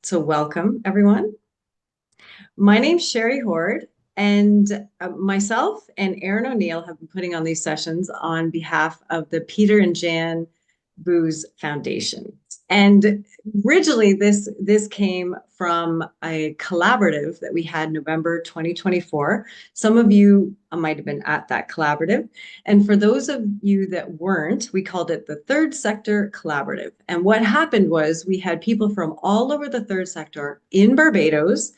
So welcome, everyone. My name's Sherry Horde, and myself and Aaron O'Neill have been putting on these sessions on behalf of the Peter and Jan Booz Foundation. And originally, this came from a collaborative that we had November 2024. Some of you might have been at that collaborative. And for those of you that weren't, we called it the Third Sector Collaborative. And what happened was we had people from all over the third sector in Barbados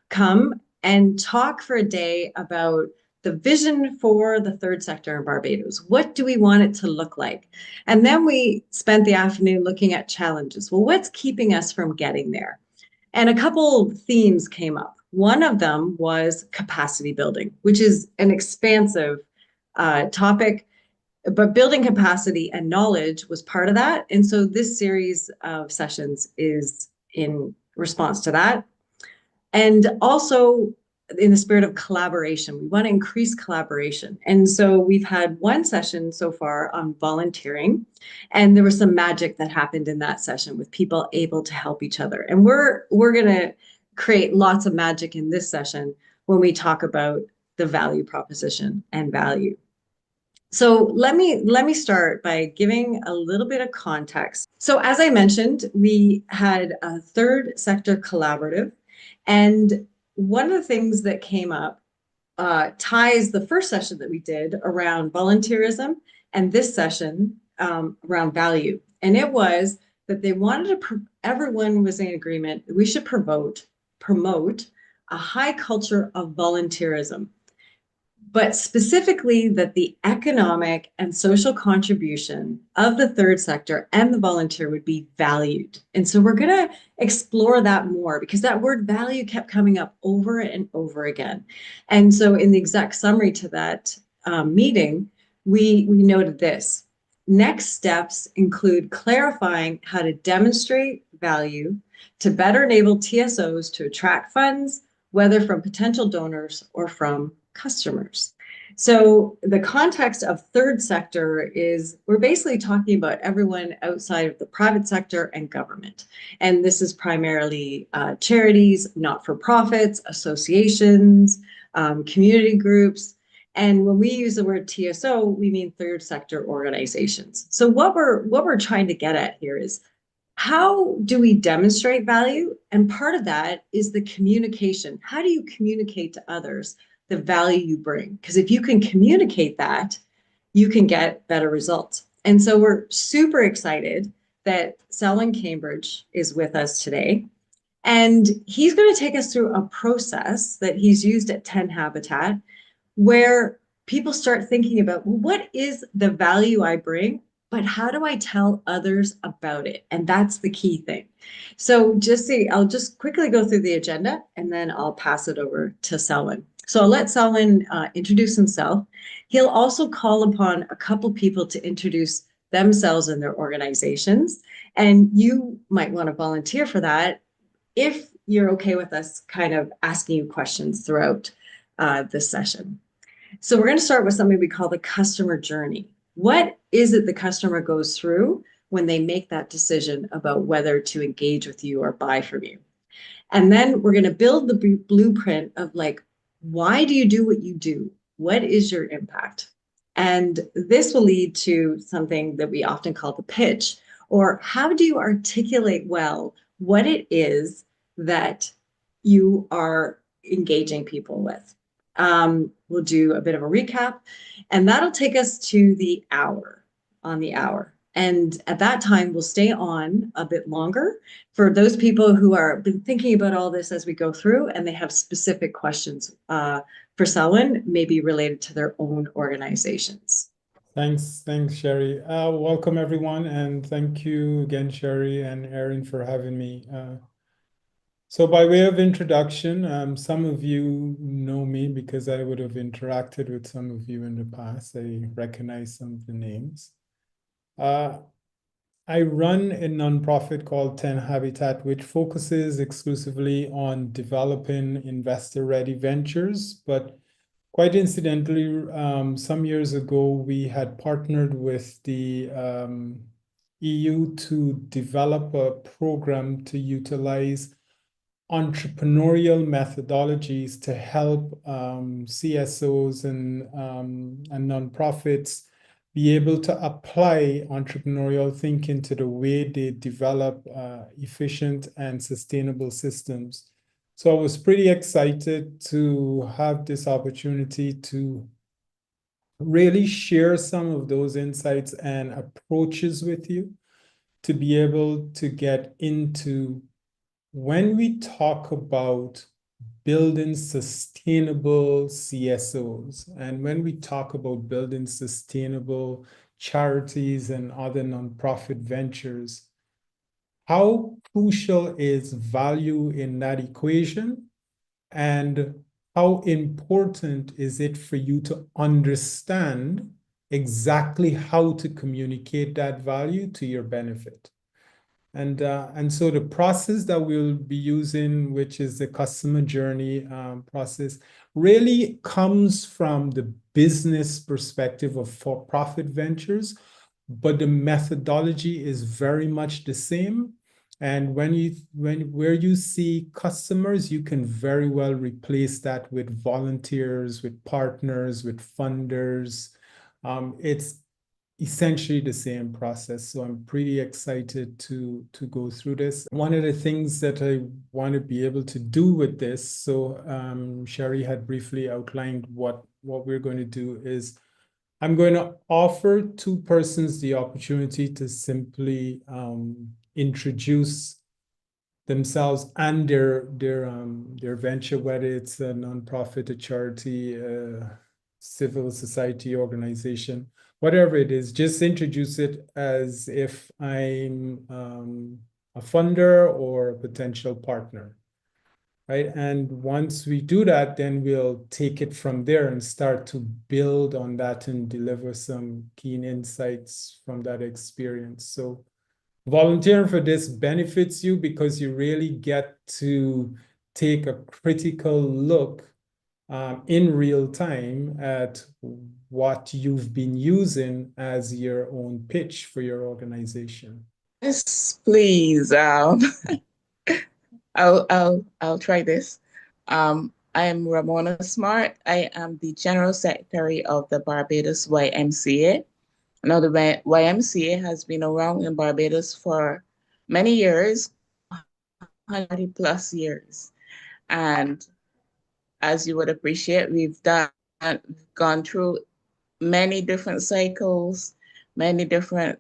come and talk for a day about the vision for the third sector in Barbados. What do we want it to look like? And then we spent the afternoon looking at challenges. Well, what's keeping us from getting there? And a couple themes came up. One of them was capacity building, which is an expansive topic, but building capacity and knowledge was part of that. And so this series of sessions is in response to that. And also in the spirit of collaboration, we want to increase collaboration. And so we've had one session so far on volunteering, and there was some magic that happened in that session with people able to help each other. And we're going to create lots of magic in this session when we talk about the value proposition and value. So let me start by giving a little bit of context. So as I mentioned, we had a third sector collaborative, and one of the things that came up ties the first session that we did around volunteerism and this session around value. And it was that they wanted to, everyone was in agreement that we should promote a high culture of volunteerism, but specifically that the economic and social contribution of the third sector and the volunteer would be valued. And so we're going to explore that more because that word value kept coming up over and over again. And so in the exact summary to that meeting, we noted this. Next steps include clarifying how to demonstrate value to better enable TSOs to attract funds, whether from potential donors or from customers. So the context of third sector is we're basically talking about everyone outside of the private sector and government. And this is primarily charities, not-for-profits, associations, community groups. And when we use the word TSO, we mean third sector organizations. So what we're trying to get at here is how do we demonstrate value? And part of that is the communication. How do you communicate to others the value you bring? Because if you can communicate that, you can get better results. And so we're super excited that Selwyn Cambridge is with us today. And he's going to take us through a process that he's used at 10 Habitat, where people start thinking about, well, what is the value I bring? But how do I tell others about it? And that's the key thing. So I'll just quickly go through the agenda and then I'll pass it over to Selwyn. So I'll let Selwyn introduce himself. He'll also call upon a couple people to introduce themselves and their organizations. And you might want to volunteer for that if you're okay with us kind of asking you questions throughout this session. So we're going to start with something we call the customer journey. What is it the customer goes through when they make that decision about whether to engage with you or buy from you? And then we're going to build the blueprint of like, why do you do what you do? What is your impact? And this will lead to something that we often call the pitch, or how do you articulate well what it is that you are engaging people with? We'll do a bit of a recap, and that'll take us to the hour. And at that time, we'll stay on a bit longer for those people who are been thinking about all this as we go through, and they have specific questions for Selwyn, maybe related to their own organizations. Thanks, Sherry. Welcome everyone, and thank you again, Sherry and Aaron, for having me. So by way of introduction, some of you know me because I would have interacted with some of you in the past. I recognize some of the names. I run a nonprofit called 10 Habitat, which focuses exclusively on developing investor-ready ventures. But quite incidentally, some years ago, we had partnered with the EU to develop a program to utilize entrepreneurial methodologies to help CSOs and nonprofits be able to apply entrepreneurial thinking to the way they develop efficient and sustainable systems. So I was pretty excited to have this opportunity to really share some of those insights and approaches with you to be able to get into when we talk about building sustainable CSOs, and when we talk about building sustainable charities and other nonprofit ventures, how crucial is value in that equation? And how important is it for you to understand exactly how to communicate that value to your benefit? And so the process that we'll be using, which is the customer journey process, really comes from the business perspective of for-profit ventures, but the methodology is very much the same. And where you see customers, you can very well replace that with volunteers, with partners, with funders. It's essentially the same process. So I'm pretty excited to go through this. One of the things that I want to be able to do with this, so Sherry had briefly outlined what we're going to do is I'm going to offer two persons the opportunity to simply introduce themselves and their venture, whether it's a nonprofit, a charity, a civil society organization, whatever it is. Just introduce it as if I'm a funder or a potential partner, right? And once we do that, then we'll take it from there and start to build on that and deliver some keen insights from that experience. So volunteering for this benefits you because you really get to take a critical look in real time at what you've been using as your own pitch for your organization. Yes, please. I'll try this. I am Ramona Smart. I am the General Secretary of the Barbados YMCA. Now, the YMCA has been around in Barbados for many years, 100 plus years. And as you would appreciate, we've gone through many different cycles, many different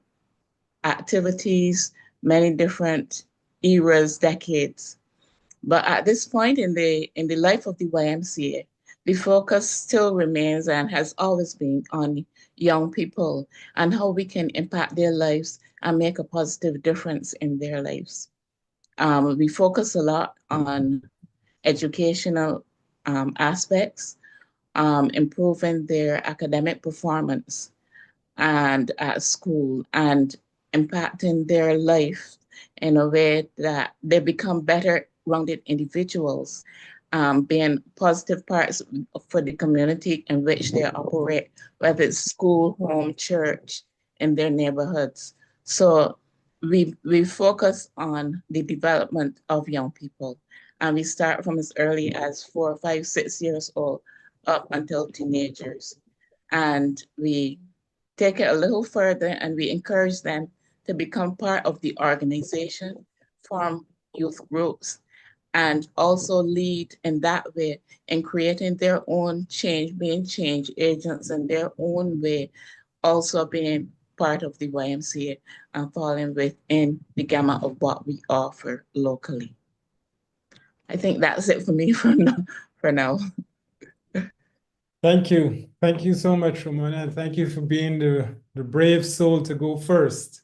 activities, many different eras, decades. But at this point in the life of the YMCA, the focus still remains and has always been on young people and how we can impact their lives and make a positive difference in their lives. We focus a lot on educational aspects, improving their academic performance and at school and impacting their life in a way that they become better rounded individuals, being positive parts for the community in which they operate, whether it's school, home, church, in their neighborhoods. So we focus on the development of young people, and we start from as early as 4, 5, 6 years old up until teenagers. And we take it a little further and we encourage them to become part of the organization, form youth groups, and also lead in that way in creating their own change, being change agents in their own way, also being part of the YMCA and falling within the gamut of what we offer locally. I think that's it for me for now. Thank you. Thank you so much, Ramona. And thank you for being the brave soul to go first.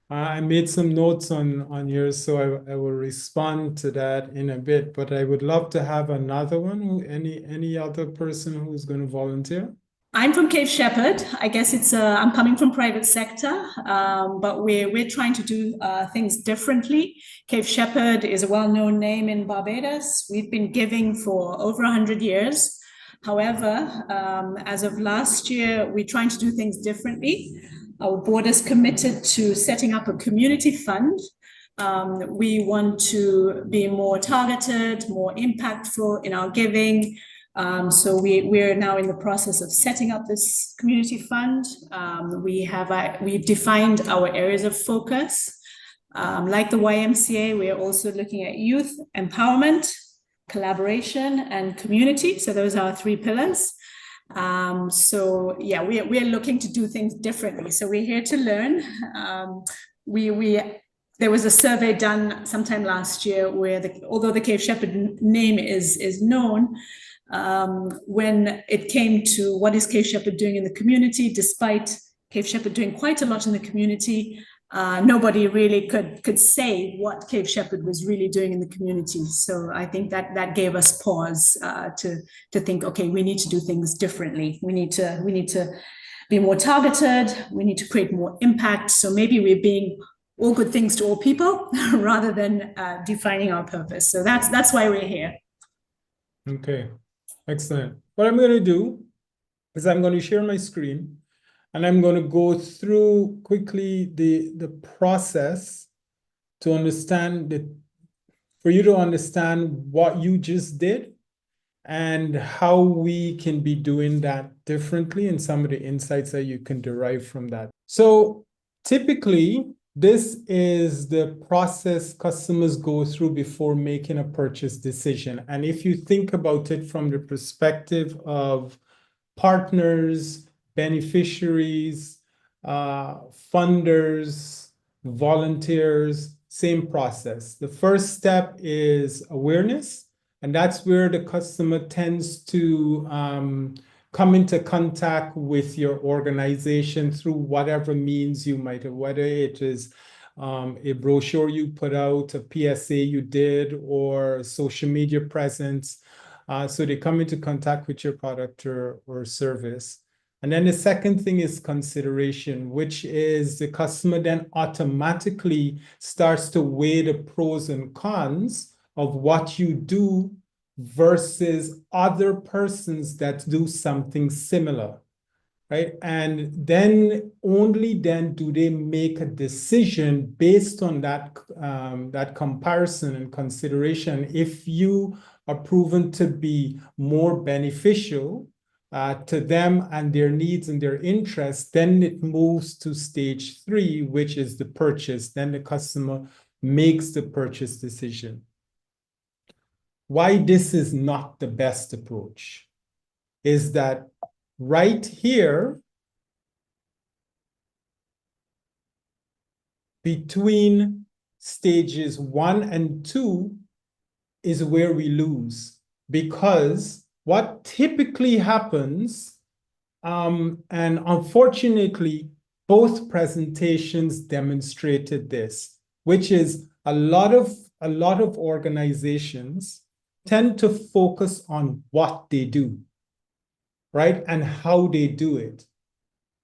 I made some notes on yours, so I will respond to that in a bit, but I would love to have another one. Any other person who's going to volunteer? I'm from Cape Shepherd. I guess I'm coming from private sector, but we're trying to do things differently. Cape Shepherd is a well-known name in Barbados. We've been giving for over 100 years. However, as of last year, we're trying to do things differently. Our board is committed to setting up a community fund We want to be more targeted, more impactful in our giving. So we're now in the process of setting up this community fund. We've defined our areas of focus. Like the YMCA, we are also looking at youth empowerment, collaboration, and community. So those are our 3 pillars. So yeah, we're looking to do things differently. So we're here to learn. There was a survey done sometime last year where although the Cave Shepherd name is known, when it came to what is Cave Shepherd doing in the community, despite Cave Shepherd doing quite a lot in the community, nobody really could say what Cave Shepherd was really doing in the community. So I think that gave us pause to think, okay, we need to do things differently. We need to be more targeted. We need to create more impact. So maybe we're being all good things to all people rather than defining our purpose. So that's why we're here. Okay, excellent. What I'm going to do is I'm going to share my screen and I'm going to go through quickly the process to understand for you to understand what you just did and how we can be doing that differently and some of the insights that you can derive from that. So typically, this is the process customers go through before making a purchase decision. And if you think about it from the perspective of partners, beneficiaries, funders, volunteers, same process. The first step is awareness, and that's where the customer tends to come into contact with your organization through whatever means you might have, whether it is a brochure you put out, a PSA you did, or social media presence. So they come into contact with your product or service. And then the second thing is consideration, which is the customer then automatically starts to weigh the pros and cons of what you do versus other persons that do something similar, right? And then only then do they make a decision based on that, that comparison and consideration. If you are proven to be more beneficial to them and their needs and their interests, then it moves to stage 3, which is the purchase. Then the customer makes the purchase decision. Why this is not the best approach is that right here, between stages 1 and 2 is where we lose, because what typically happens, and unfortunately, both presentations demonstrated this, which is a lot of organizations tend to focus on what they do, right? And how they do it.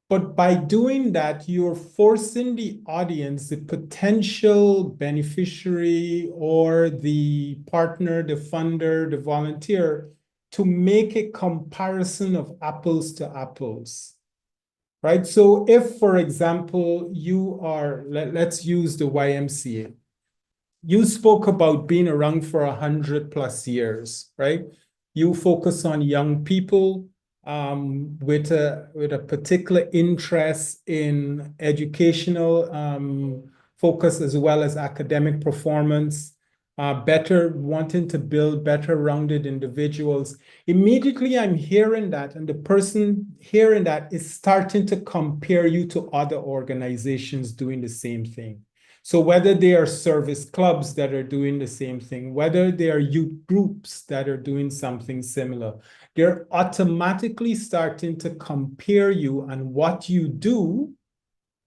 But by doing that, you're forcing the audience, the potential beneficiary or the partner, the funder, the volunteer, to make a comparison of apples to apples, right? So if, for example, you are, let's use the YMCA. You spoke about being around for 100+ years, right? You focus on young people with a particular interest in educational focus as well as academic performance, wanting to build better rounded individuals. Immediately I'm hearing that, and the person hearing that is starting to compare you to other organizations doing the same thing. So whether they are service clubs that are doing the same thing, whether they are youth groups that are doing something similar, they're automatically starting to compare you and what you do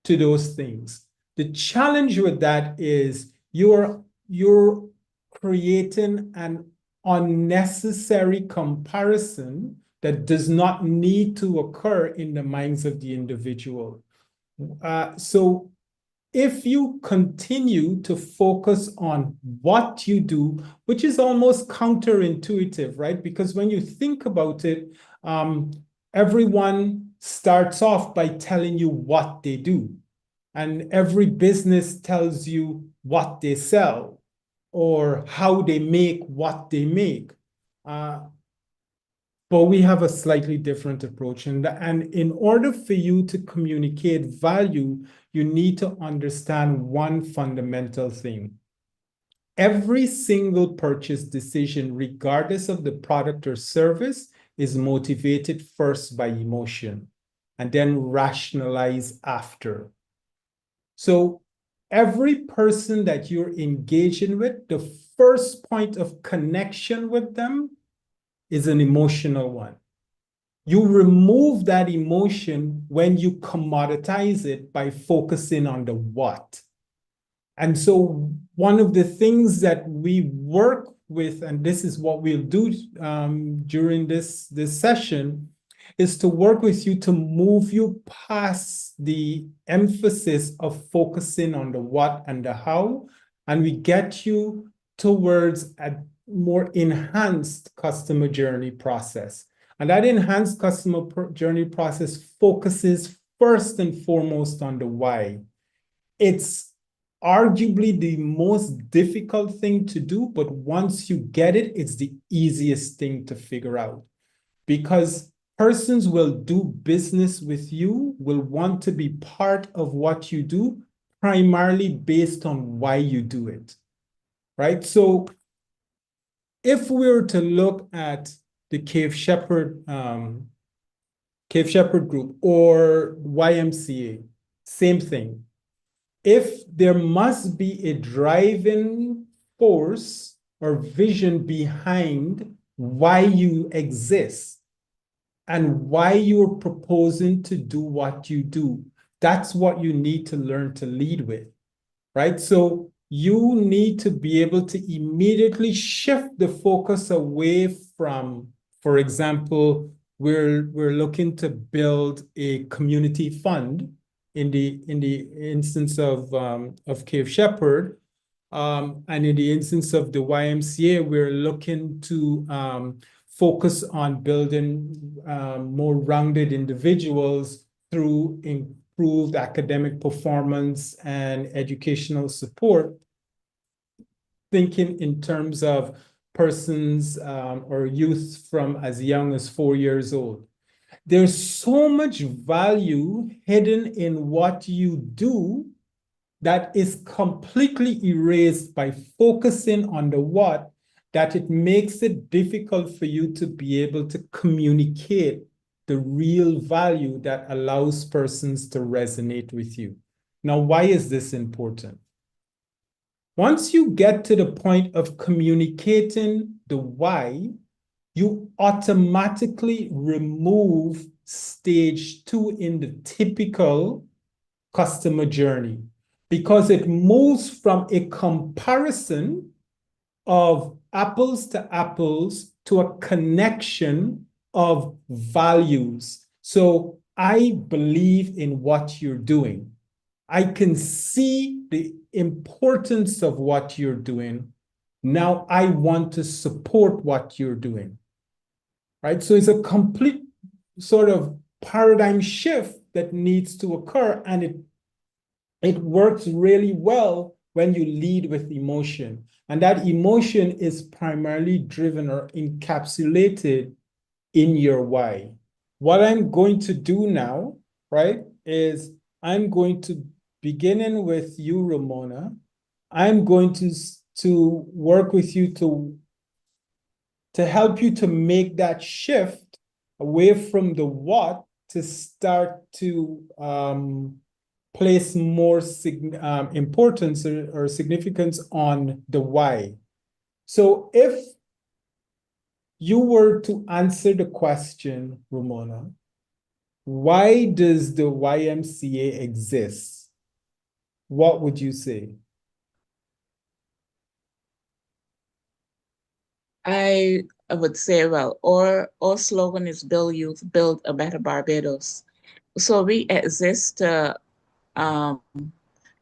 to those things. The challenge with that is you're creating an unnecessary comparison that does not need to occur in the minds of the individual. So if you continue to focus on what you do, which is almost counterintuitive, right? Because when you think about it, everyone starts off by telling you what they do, and every business tells you what they sell or how they make what they make. But we have a slightly different approach. And in order for you to communicate value, you need to understand one fundamental thing. Every single purchase decision, regardless of the product or service, is motivated first by emotion and then rationalized after. So every person that you're engaging with, the first point of connection with them is an emotional one. You remove that emotion when you commoditize it by focusing on the what. And so one of the things that we work with, and this is what we'll do during this session, is to work with you to move you past the emphasis of focusing on the what and the how, and we get you towards a more enhanced customer journey process. And that enhanced customer journey process focuses first and foremost on the why. It's arguably the most difficult thing to do, but once you get it, it's the easiest thing to figure out. Because persons will do business with you, will want to be part of what you do, primarily based on why you do it, right? So if we were to look at the Cave Shepherd group or YMCA, same thing. If there must be a driving force or vision behind why you exist and why you're proposing to do what you do, that's what you need to learn to lead with, right? So you need to be able to immediately shift the focus away from, for example, we're looking to build a community fund in the instance of Cave Shepherd, and in the instance of the YMCA, we're looking to focus on building more rounded individuals through improved academic performance and educational support, thinking in terms of persons or youth from as young as 4 years old. There's so much value hidden in what you do that is completely erased by focusing on the what, that it makes it difficult for you to be able to communicate the real value that allows persons to resonate with you. Now, why is this important? Once you get to the point of communicating the why, you automatically remove stage 2 in the typical customer journey, because it moves from a comparison of apples to apples to a connection of values. So I believe in what you're doing. I can see the importance of what you're doing. Now I want to support what you're doing, right? So it's a complete sort of paradigm shift that needs to occur, and it works really well when you lead with emotion. And that emotion is primarily driven or encapsulated in your why. What I'm going to do now, right, is I'm going to, beginning with you, Ramona, I'm going to work with you to help you to make that shift away from the what to start to place more importance or significance on the why. So if you were to answer the question, Ramona, why does the YMCA exist? What would you say? I would say, well, our slogan is build youth, build a better Barbados. So we exist to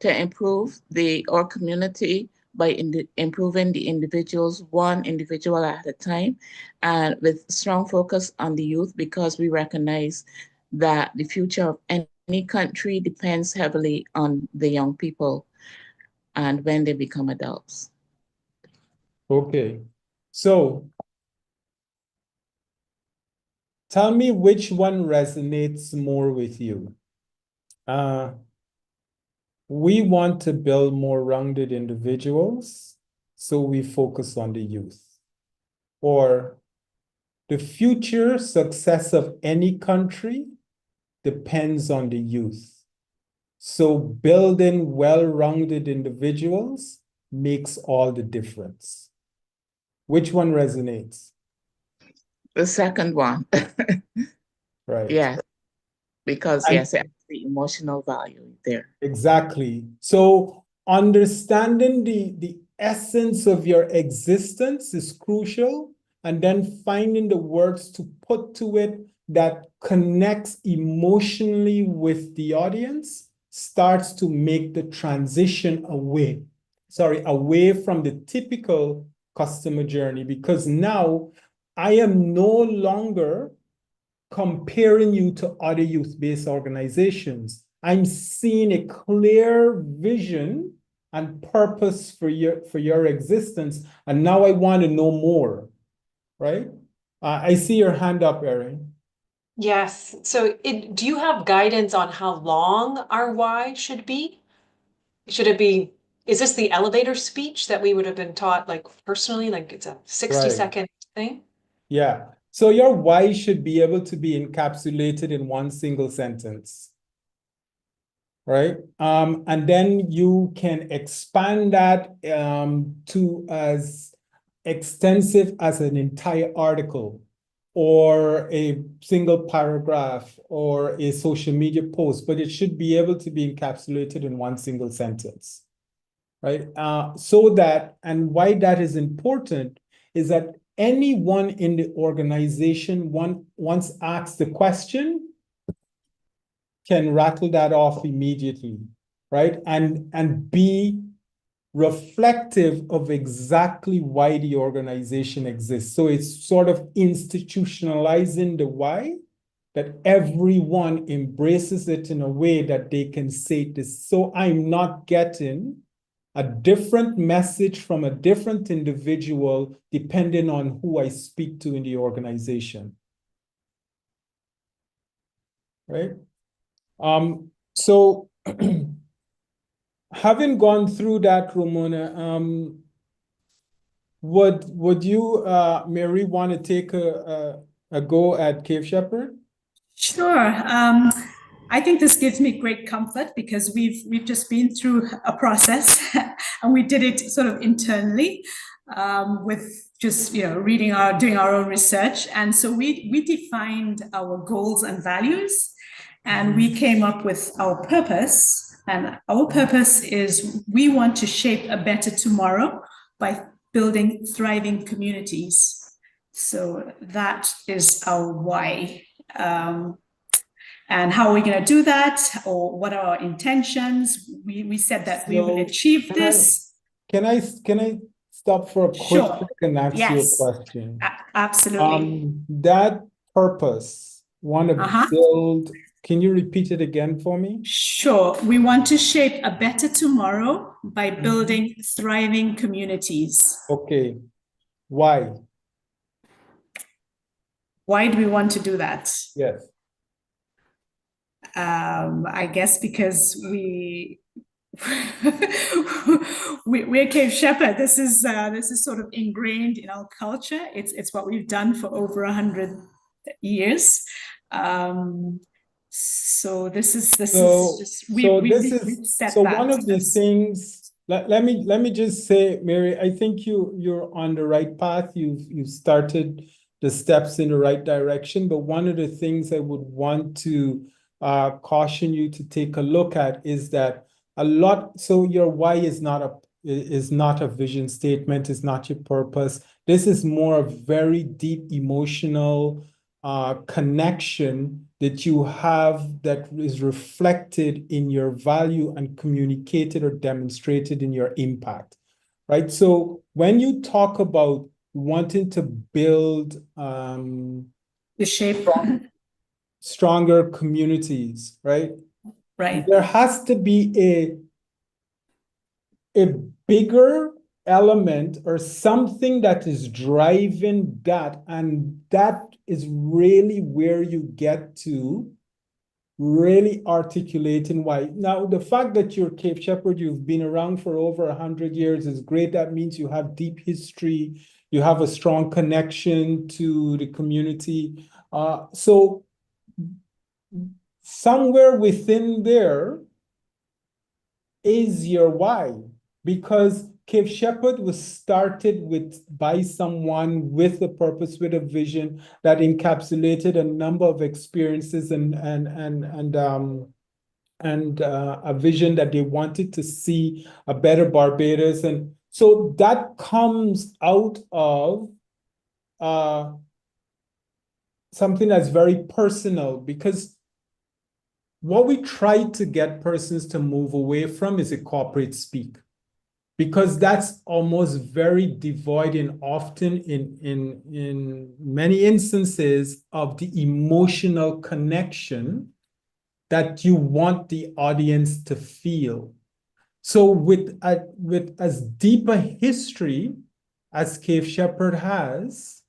improve our community by improving the individuals, one individual at a time, and with strong focus on the youth, because we recognize that the future of any any country depends heavily on the young people and when they become adults. Okay. So tell me which one resonates more with you. We want to build more rounded individuals, so we focus on the youth. Or the future success of any country depends on the youth. So building well-rounded individuals makes all the difference. Which one resonates? The second one. Right. Yeah, because And yes, it has the emotional value there. exactly. So understanding the essence of your existence is crucial, and then finding the words to put to it that connects emotionally with the audience starts to make the transition away from the typical customer journey, because now I am no longer comparing you to other youth-based organizations. I'm seeing a clear vision and purpose for your existence, and now I want to know more, right? I see your hand up, Erin. Yes. So do you have guidance on how long our why should be? Should it be, is this the elevator speech that we would have been taught like personally, like it's a 60-second thing? Yeah. So your why should be able to be encapsulated in one single sentence, right? And then you can expand that to as extensive as an entire article or a single paragraph or a social media post, but it should be able to be encapsulated in one single sentence, right? So that, and why that is important is that anyone in the organization once asked the question can rattle that off immediately, right? And be reflective of exactly why the organization exists. So it's sort of institutionalizing the why, that everyone embraces it in a way that they can say this. So I'm not getting a different message from a different individual depending on who I speak to in the organization, right? So having gone through that, Ramona, would you, Mary, want to take a go at Cave Shepherd? Sure. I think this gives me great comfort because we've just been through a process and we did it sort of internally with just doing our own research, and so we defined our goals and values, and we came up with our purpose. And our purpose is we want to shape a better tomorrow by building thriving communities. So that is our why. And how are we going to do that, or what are our intentions? We said that we will achieve this. Can I stop for a quick Sure. second and ask you a Yes. question? Absolutely. That purpose, want to build, can you repeat it again for me? Sure. We want to shape a better tomorrow by building thriving communities. Okay. Why? Why do we want to do that? Yes. I guess because we're Cave Shepherd. This is sort of ingrained in our culture. It's what we've done for over 100 years. So this is just we set that. One of the things. Let me just say, Mary, I think you're on the right path. You've started the steps in the right direction. But one of the things I would want to caution you to take a look at is that so your why is not a vision statement, is not your purpose. This is more a very deep emotional connection that you have that is reflected in your value and communicated or demonstrated in your impact, right? So when you talk about wanting to build the shape stronger communities, right? Right. There has to be a bigger element or something that is driving that, and that is really where you get to really articulating why. Now, the fact that you're Cape Shepherd, you've been around for over 100 years is great. That means you have deep history, you have a strong connection to the community. So somewhere within there is your why, because Cape Shepherd was started by someone with a purpose, with a vision that encapsulated a number of experiences and a vision that they wanted to see a better Barbados. And so that comes out of something that's very personal, because what we try to get persons to move away from is a corporate speak, because that's almost very devoid and often in many instances of the emotional connection that you want the audience to feel. So with as deep a history as Cape Shepherd has,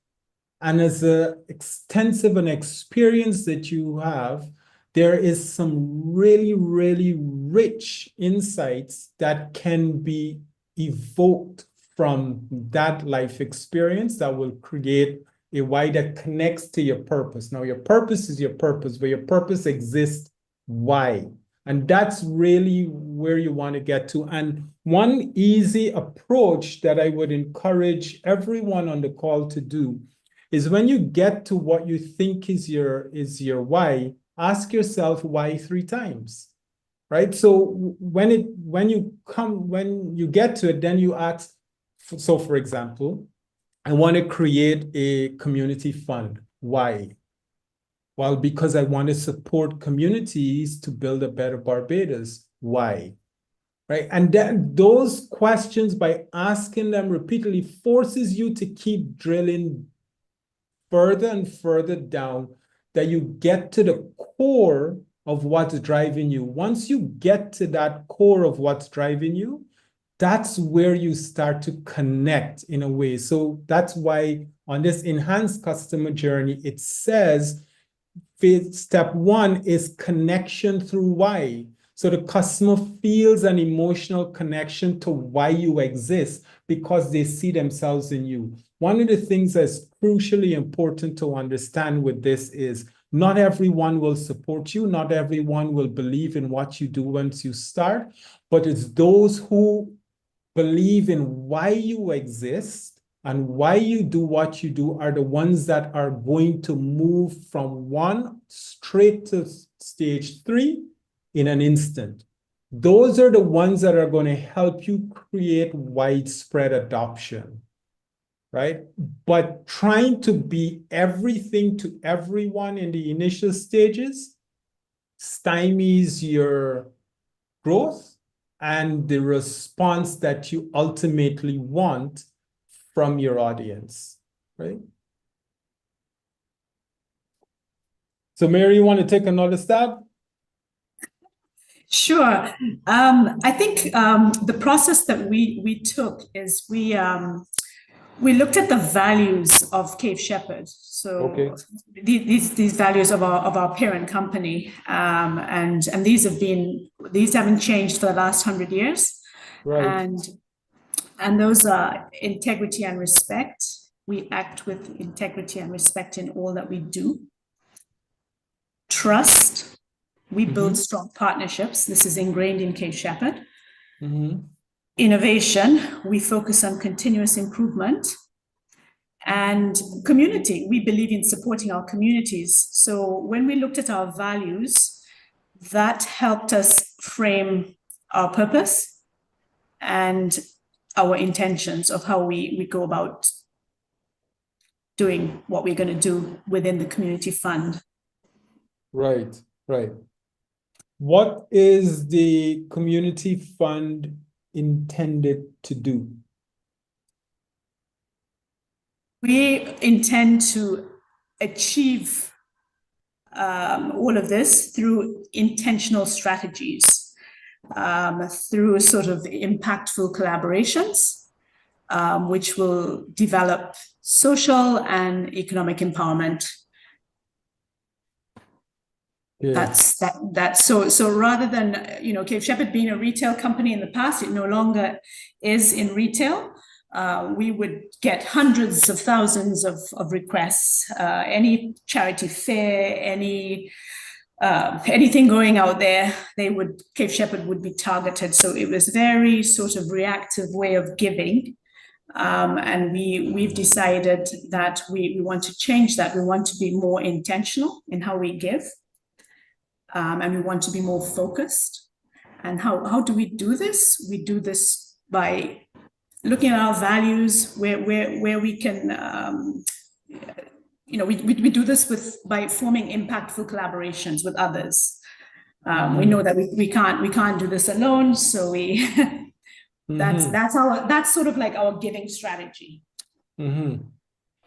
and as extensive an experience that you have, there is some really, really rich insights that can be evoked from that life experience that will create a why that connects to your purpose. Now, your purpose is your purpose, but your purpose exists. Why? And that's really where you want to get to. And one easy approach that I would encourage everyone on the call to do is, when you get to what you think is your why, ask yourself why 3 times, right? So when you get to it, then you ask, so for example, I want to create a community fund. Why? Well, because I want to support communities to build a better Barbados. Why? Right? And then those questions, by asking them repeatedly, forces you to keep drilling further and further down, that you get to the core of what's driving you. Once you get to that core of what's driving you, that's where you start to connect in a way. So that's why on this enhanced customer journey, it says step 1 is connection through why. So the customer feels an emotional connection to why you exist, because they see themselves in you. One of the things that's crucially important to understand with this is, not everyone will support you, not everyone will believe in what you do once you start, but it's those who believe in why you exist and why you do what you do are the ones that are going to move from 1 straight to stage 3 in an instant. Those are the ones that are going to help you create widespread adoption, right? But trying to be everything to everyone in the initial stages stymies your growth and the response that you ultimately want from your audience, right? So Mary, you want to take another stab? Sure. I think the process that we took is we looked at the values of Cape Shepherd. So okay. these values of our parent company, and these haven't changed for the last 100 years. Right. And those are integrity and respect. We act with integrity and respect in all that we do. Trust. We build strong partnerships. This is ingrained in Cape Shepherd. Innovation. We focus on continuous improvement. And community. We believe in supporting our communities. So when we looked at our values, that helped us frame our purpose and our intentions of how we go about doing what we're going to do within the community fund. Right, right. What is the community fund intended to do? We intend to achieve all of this through intentional strategies, through sort of impactful collaborations, which will develop social and economic empowerment. Yeah. That's so rather than, you know, Cape Shepherd being a retail company in the past, it no longer is in retail. We would get hundreds of thousands of requests, any charity fair, anything going out there, Cape Shepherd would be targeted. So it was very sort of reactive way of giving. And we've decided that we want to change that. We want to be more intentional in how we give. And we want to be more focused. And how do we do this? We do this by looking at our values, where we can, you know, we do this by forming impactful collaborations with others. We know that we can't do this alone, so we that's sort of like our giving strategy.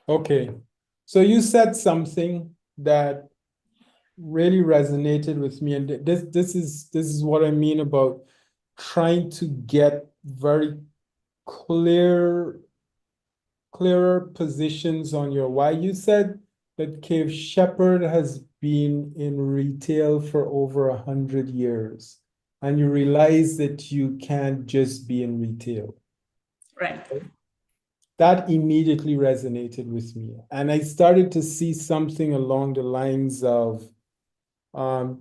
Okay, so you said something that really resonated with me, and this is what I mean about trying to get very clearer positions on your why. You said that Cape Shepherd has been in retail for over 100 years, and you realize that you can't just be in retail. Right. That immediately resonated with me, and I started to see something along the lines of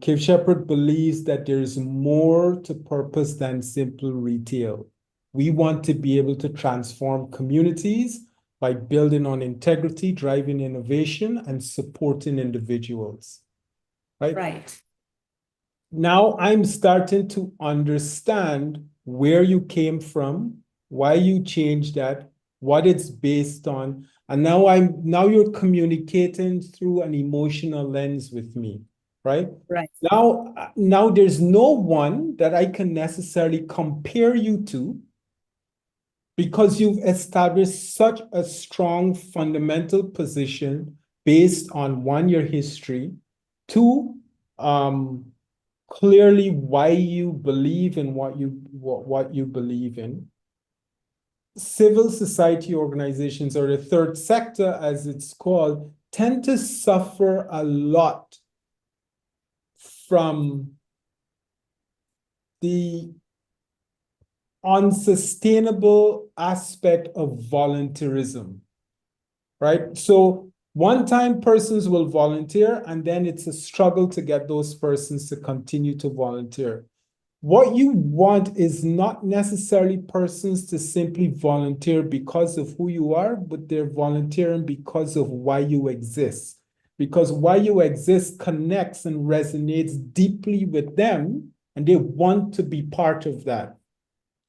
Cape Shepherd believes that there is more to purpose than simple retail. We want to be able to transform communities by building on integrity, driving innovation, and supporting individuals. Right? Right. Now I'm starting to understand where you came from, why you changed that, what it's based on, and now you're communicating through an emotional lens with me. Right? Right. Now there's no one that I can necessarily compare you to, because you've established such a strong fundamental position based on, one, your history, two, clearly why you believe in what you believe in. Civil society organizations, or the third sector as it's called, tend to suffer a lot from the unsustainable aspect of volunteerism, right? So one-time persons will volunteer, and then it's a struggle to get those persons to continue to volunteer. What you want is not necessarily persons to simply volunteer because of who you are, but they're volunteering because of why you exist. Because why you exist connects and resonates deeply with them, and they want to be part of that.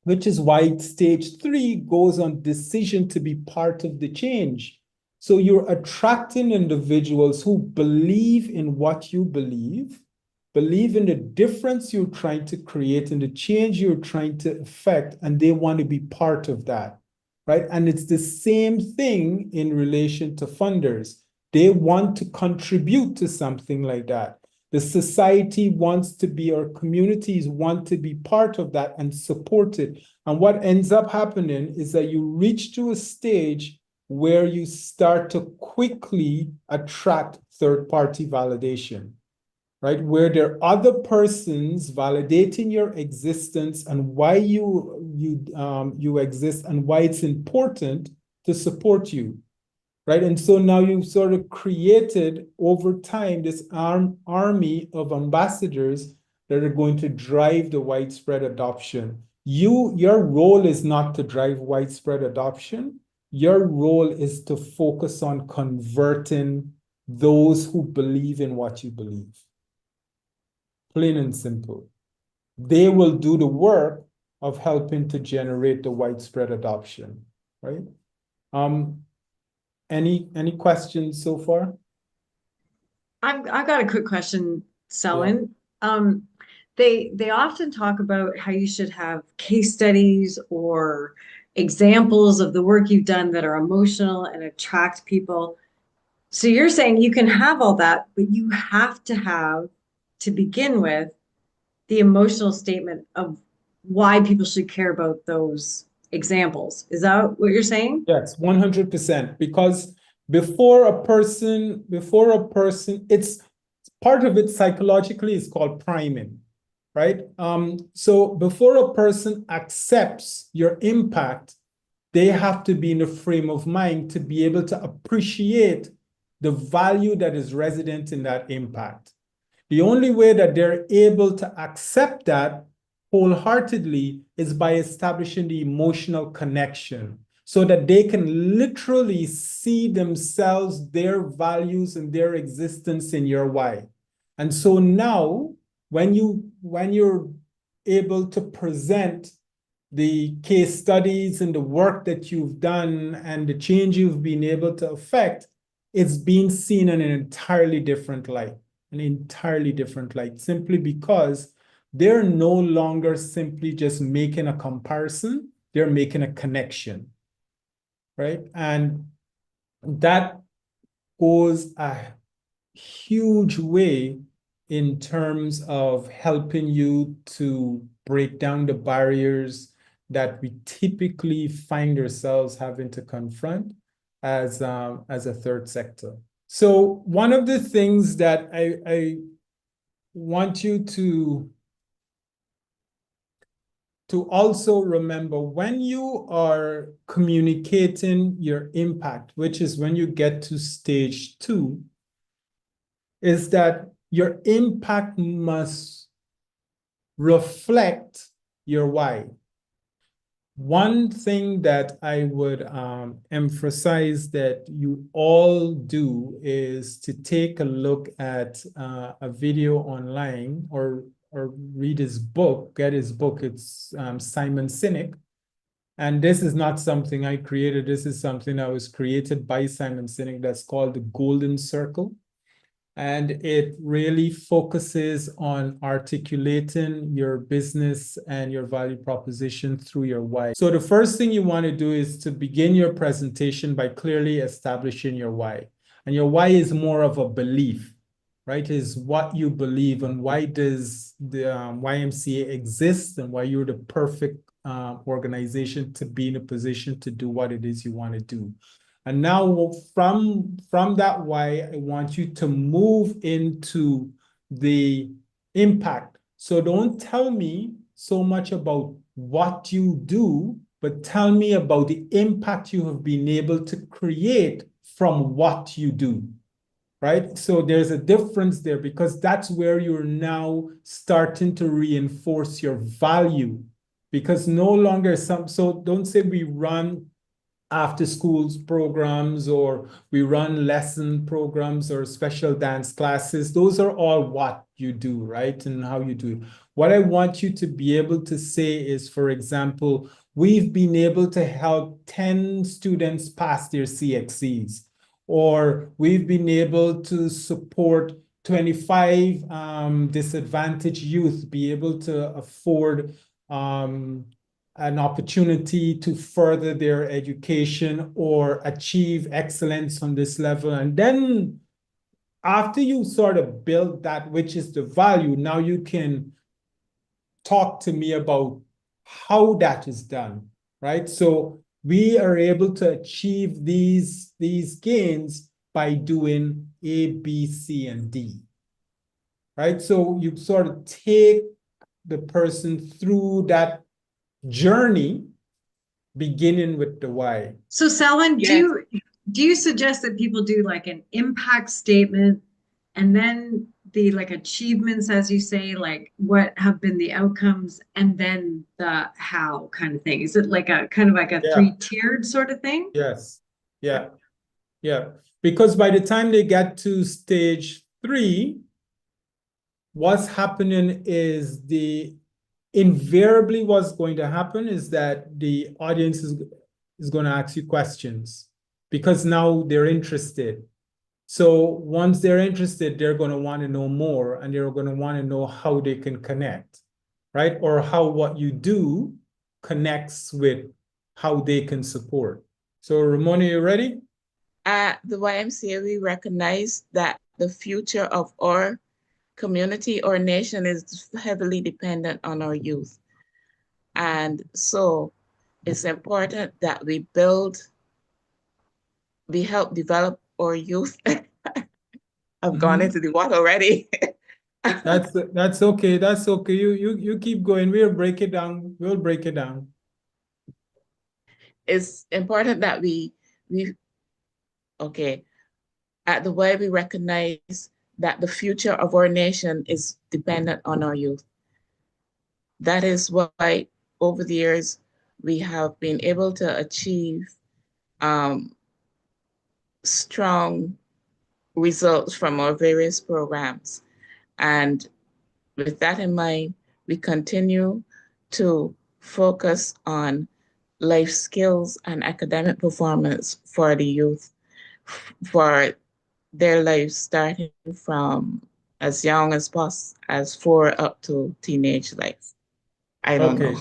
Which is why stage 3 goes on decision to be part of the change. So you're attracting individuals who believe in what you believe in the difference you're trying to create and the change you're trying to affect, and they want to be part of that, right? And it's the same thing in relation to funders. They want to contribute to something like that. The society wants to be, or communities want to be part of that and support it. And what ends up happening is that you reach to a stage where you start to quickly attract third-party validation, right? Where there are other persons validating your existence and why you exist and why it's important to support you. Right. And so now you've sort of created over time this army of ambassadors that are going to drive the widespread adoption. Your role is not to drive widespread adoption. Your role is to focus on converting those who believe in what you believe. Plain and simple. They will do the work of helping to generate the widespread adoption. Right. Any questions so far? I've got a quick question, Selwyn. Yeah. They often talk about how you should have case studies or examples of the work you've done that are emotional and attract people. So you're saying you can have all that, but you have to have, to begin with, the emotional statement of why people should care about those examples. Is that what you're saying? Yes, 100%. Because it's part of it psychologically is called priming, right? So before a person accepts your impact, they have to be in a frame of mind to be able to appreciate the value that is resident in that impact. The only way that they're able to accept that wholeheartedly is by establishing the emotional connection so that they can literally see themselves, their values, and their existence in your why. And so now, when you're able to present the case studies and the work that you've done and the change you've been able to affect, it's being seen in an entirely different light, simply because they're no longer simply just making a comparison, they're making a connection, right? And that goes a huge way in terms of helping you to break down the barriers that we typically find ourselves having to confront as a third sector. So one of the things that I want you to also remember when you are communicating your impact, which is when you get to stage 2, is that your impact must reflect your why. One thing that I would emphasize that you all do is to take a look at a video online or read his book, get his book. It's Simon Sinek. And this is not something I created. This is something that was created by Simon Sinek that's called the Golden Circle. And it really focuses on articulating your business and your value proposition through your why. So the first thing you want to do is to begin your presentation by clearly establishing your why. And your why is more of a belief, right? Is what you believe and why does the YMCA exist and why you're the perfect organization to be in a position to do what it is you want to do. And now from that why, I want you to move into the impact. So don't tell me so much about what you do, but tell me about the impact you have been able to create from what you do, right? So there's a difference there because that's where you're now starting to reinforce your value because no longer so don't say we run after schools programs or we run lesson programs or special dance classes. Those are all what you do, right? And how you do it. What I want you to be able to say is, for example, we've been able to help 10 students pass their CXCs, or we've been able to support 25 disadvantaged youth be able to afford an opportunity to further their education or achieve excellence on this level. And then after you sort of build that, which is the value, now you can talk to me about how that is done, right? So we are able to achieve these gains by doing A, B, C, and D, right? So you sort of take the person through that journey beginning with the why. So Selwyn, Yes. do you suggest that people do like an impact statement and then the like achievements, as you say, like what have been the outcomes, and then the how kind of thing? Is it like a kind of like a three-tiered sort of thing? Yes. Yeah. Yeah. Because by the time they get to stage 3, what's happening is invariably what's going to happen is that the audience is going to ask you questions because now they're interested. So once they're interested, they're going to want to know more and they're going to want to know how they can connect, right? Or how what you do connects with how they can support. So Ramona, you ready? At the YMCA, we recognize that the future of our community or nation is heavily dependent on our youth. And so it's important that we help develop our youth. I've gone into the what already. That's okay. That's okay. You keep going. We'll break it down. We'll break it down. It's important that okay, at the way we recognize that the future of our nation is dependent on our youth. That is why over the years we have been able to achieve strong results from our various programs. And with that in mind, we continue to focus on life skills and academic performance for the youth, for their lives starting from as young as possible, as 4 up to teenage life. I don't know.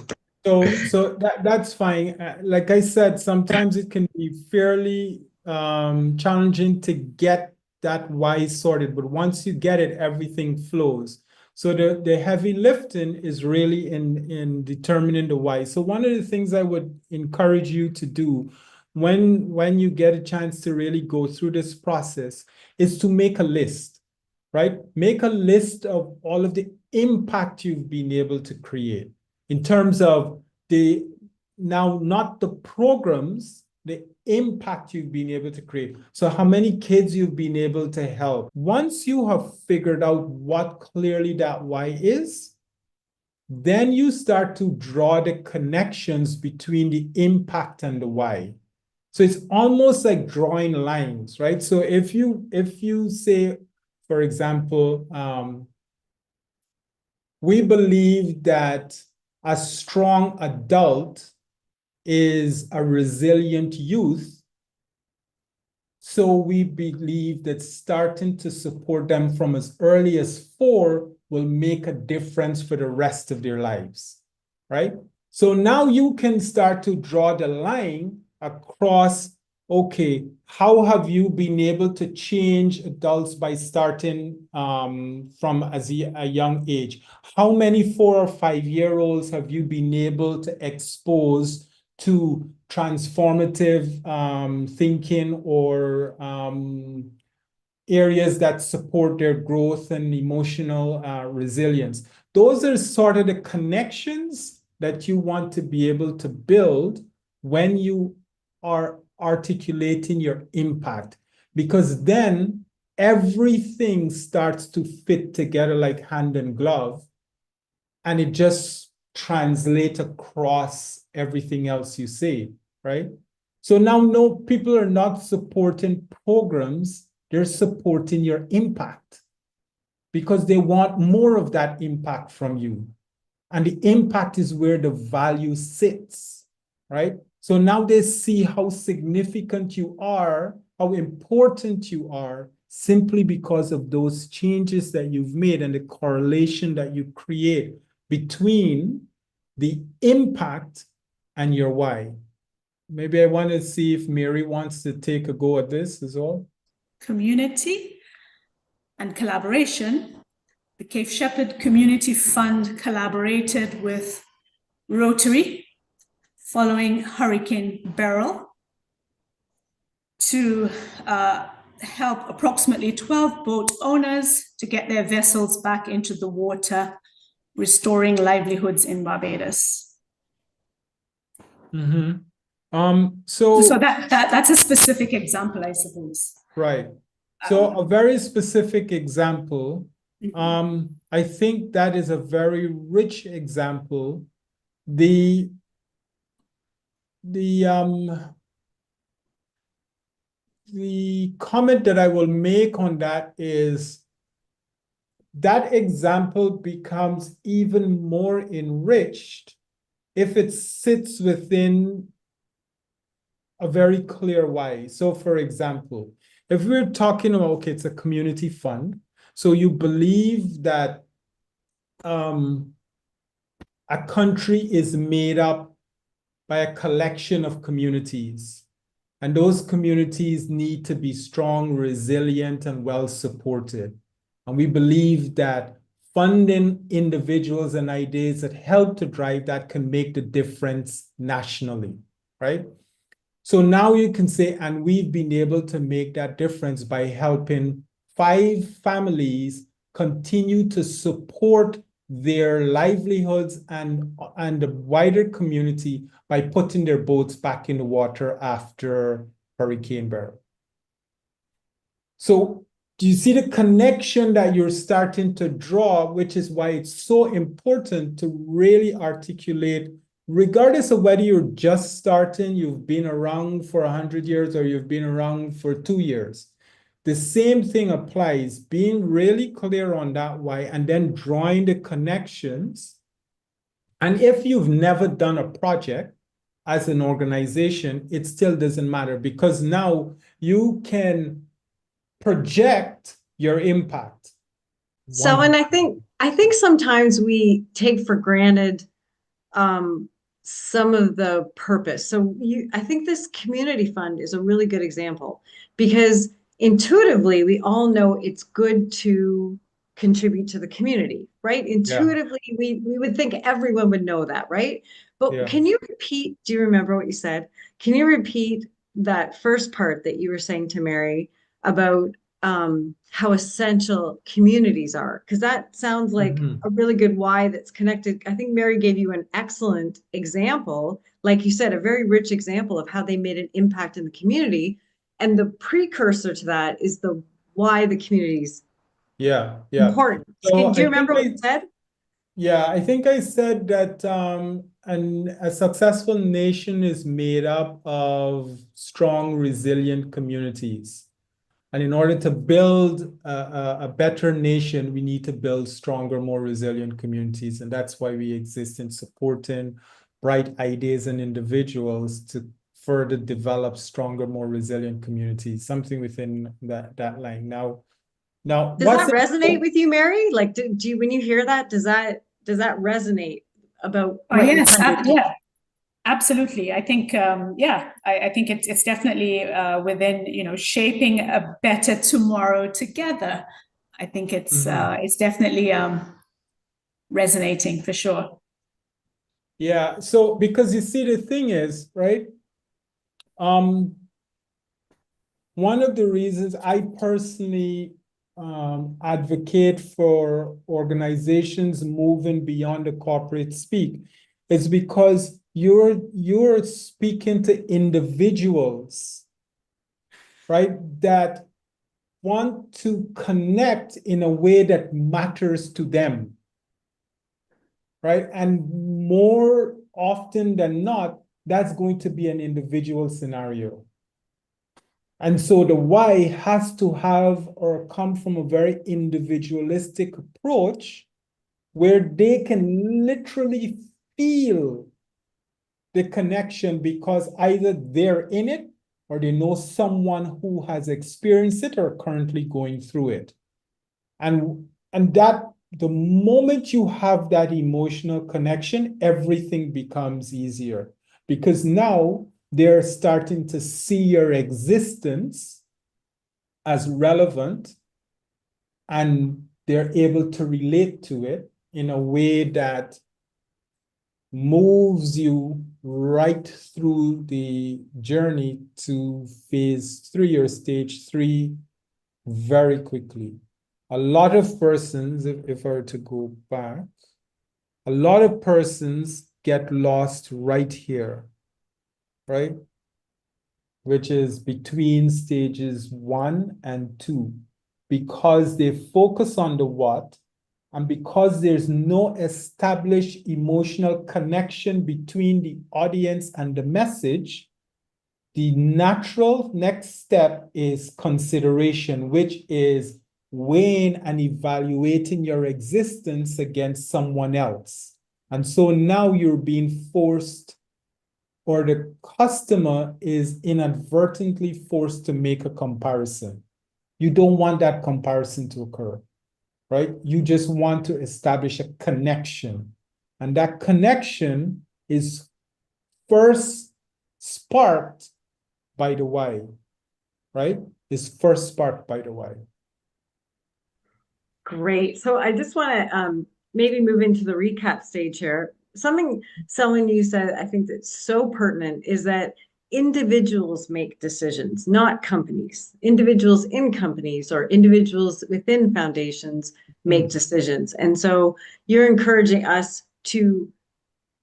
So that's fine. Like I said, sometimes it can be fairly challenging to get that why sorted, but once you get it, everything flows. So the heavy lifting is really in determining the why. So one of the things I would encourage you to do when you get a chance to really go through this process is to make a list, right? Make a list of all of the impact you've been able to create in terms of not the programs, the impact you've been able to create. So how many kids you've been able to help. Once you have figured out what clearly that why is, then you start to draw the connections between the impact and the why. So it's almost like drawing lines, right? So if you say, for example, we believe that a strong adult is a resilient youth. So we believe that starting to support them from as early as 4 will make a difference for the rest of their lives, right? So now you can start to draw the line across, okay, how have you been able to change adults by starting from a young age? How many 4 or 5-year-olds have you been able to expose to transformative thinking or areas that support their growth and emotional resilience? Those are sort of the connections that you want to be able to build when you are articulating your impact, because then everything starts to fit together like hand and glove, and it just translates across everything else you say, right? So now, no, people are not supporting programs, they're supporting your impact because they want more of that impact from you. And the impact is where the value sits, right? So now they see how significant you are, how important you are, simply because of those changes that you've made and the correlation that you create between the impact and your why. Maybe I want to see if Mary wants to take a go at this as well. Community and collaboration. The Cape Shepherd Community Fund collaborated with Rotary following Hurricane Beryl to help approximately 12 boat owners to get their vessels back into the water, restoring livelihoods in Barbados. Mm-hmm. So that's a specific example, I suppose. Right. So a very specific example. I think that is a very rich example. The comment that I will make on that is that example becomes even more enriched if it sits within a very clear why. So for example, if we're talking about, okay, it's a community fund, so you believe that a country is made up by a collection of communities, And those communities need to be strong, resilient, and well supported. And we believe that funding individuals and ideas that help to drive that can make the difference nationally, right? So now you can say, and we've been able to make that difference by helping 5 families continue to support their livelihoods and the wider community by putting their boats back in the water after Hurricane Beryl. So do you see the connection that you're starting to draw, which is why it's so important to really articulate, regardless of whether you're just starting, you've been around for 100 years, or you've been around for 2 years. The same thing applies, being really clear on that why, and then drawing the connections. And if you've never done a project as an organization, it still doesn't matter, because now you can project your impact. So, and I think sometimes we take for granted some of the purpose. So I think this community fund is a really good example, because intuitively we all know it's good to contribute to the community, right? Intuitively, we would think everyone would know that, right? But can you repeat, do you remember what you said? Can you repeat that first part that you were saying to Mary about how essential communities are? Because that sounds like a really good why that's connected. I think Mary gave you an excellent example, like you said, a very rich example of how they made an impact in the community. And the precursor to that is the why the community's important. So Do you remember what you said? Yeah, I think I said that a successful nation is made up of strong, resilient communities. And in order to build a better nation, we need to build stronger, more resilient communities. And that's why we exist in supporting bright ideas and individuals to further develop stronger, more resilient communities, something within that line. Now, does that resonate with you, Mary? Like, do you, when you hear that, does that resonate about what you're trying to do? Yeah. Absolutely. I think, I think it's definitely within, shaping a better tomorrow together. I think it's definitely resonating for sure. Yeah. So because you see, the thing is, right? One of the reasons I personally advocate for organizations moving beyond the corporate speak is because you're speaking to individuals, right, that want to connect in a way that matters to them, right? And more often than not, that's going to be an individual scenario. And so the why has to have or come from a very individualistic approach where they can literally feel the connection because either they're in it or they know someone who has experienced it or currently going through it. And that the moment you have that emotional connection, everything becomes easier, because now they're starting to see your existence as relevant and they're able to relate to it in a way that moves you right through the journey to phase 3 or stage 3 very quickly. A lot of persons, if I were to go back, a lot of persons get lost right here, right? Which is between stages 1 and 2, because they focus on the what, and because there's no established emotional connection between the audience and the message, the natural next step is consideration, which is weighing and evaluating your existence against someone else. And so now you're being forced, or the customer is inadvertently forced to make a comparison. You don't want that comparison to occur, right? You just want to establish a connection. And that connection is first sparked by the why, right? Is first sparked by the why. Great. So I just want to maybe move into the recap stage here. Something, Selwyn, you said, I think that's so pertinent is that individuals make decisions, not companies. Individuals in companies or individuals within foundations make decisions. And so you're encouraging us to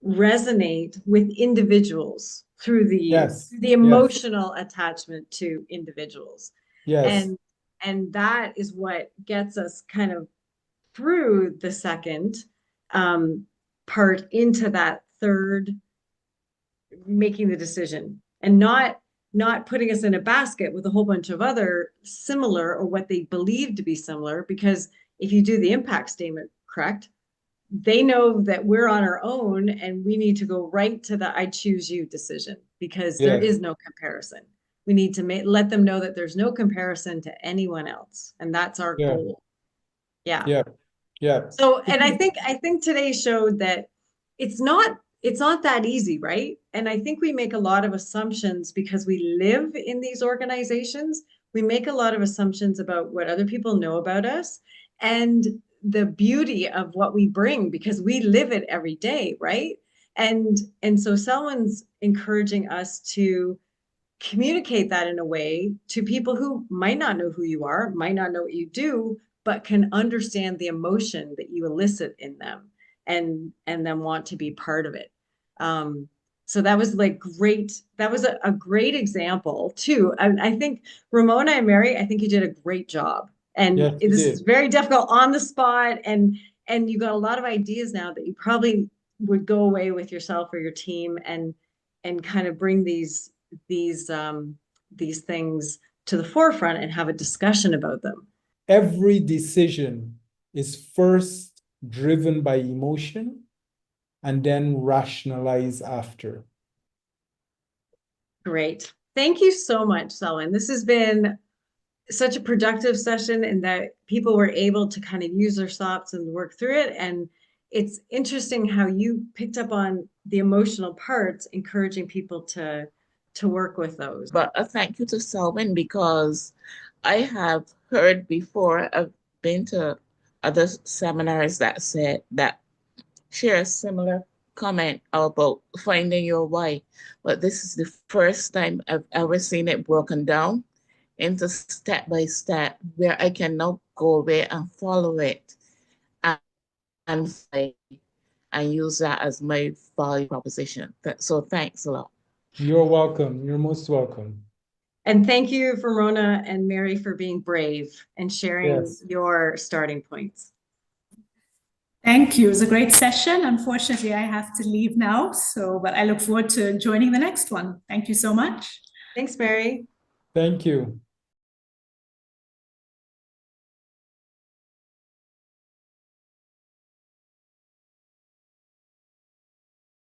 resonate with individuals through the emotional attachment to individuals. Yes. And that is what gets us kind of through the second part into that third, making the decision, and not putting us in a basket with a whole bunch of other similar or what they believe to be similar. Because if you do the impact statement correct, they know that we're on our own and we need to go right to the I choose you decision, because there is no comparison. We need to let them know that there's no comparison to anyone else. And that's our goal. Yeah. So, and I think today showed that it's not that easy, right? And I think we make a lot of assumptions because we live in these organizations. We make a lot of assumptions about what other people know about us and the beauty of what we bring, because we live it every day, right? And so Selwyn's encouraging us to communicate that in a way to people who might not know who you are, might not know what you do, but can understand the emotion that you elicit in them and then want to be part of it. So that was like great. That was a great example too. I think Ramona and Mary, I think you did a great job. And this is very difficult on the spot. And you got a lot of ideas now that you probably would go away with yourself or your team and kind of bring these things to the forefront and have a discussion about them. Every decision is first driven by emotion and then rationalize after. Great. Thank you so much, Selwyn. This has been such a productive session in that people were able to kind of use their thoughts and work through it. And it's interesting how you picked up on the emotional parts, encouraging people to work with those. But a thank you to Selwyn, because I have heard before, I've been to other seminars that share a similar comment about finding your why. But this is the first time I've ever seen it broken down into step by step, where I can now go away and follow it and use that as my value proposition. So thanks a lot. You're welcome. You're most welcome. And thank you, Ramona and Mary, for being brave and sharing your starting points. Thank you. It was a great session. Unfortunately, I have to leave now. But I look forward to joining the next one. Thank you so much. Thanks, Mary. Thank you.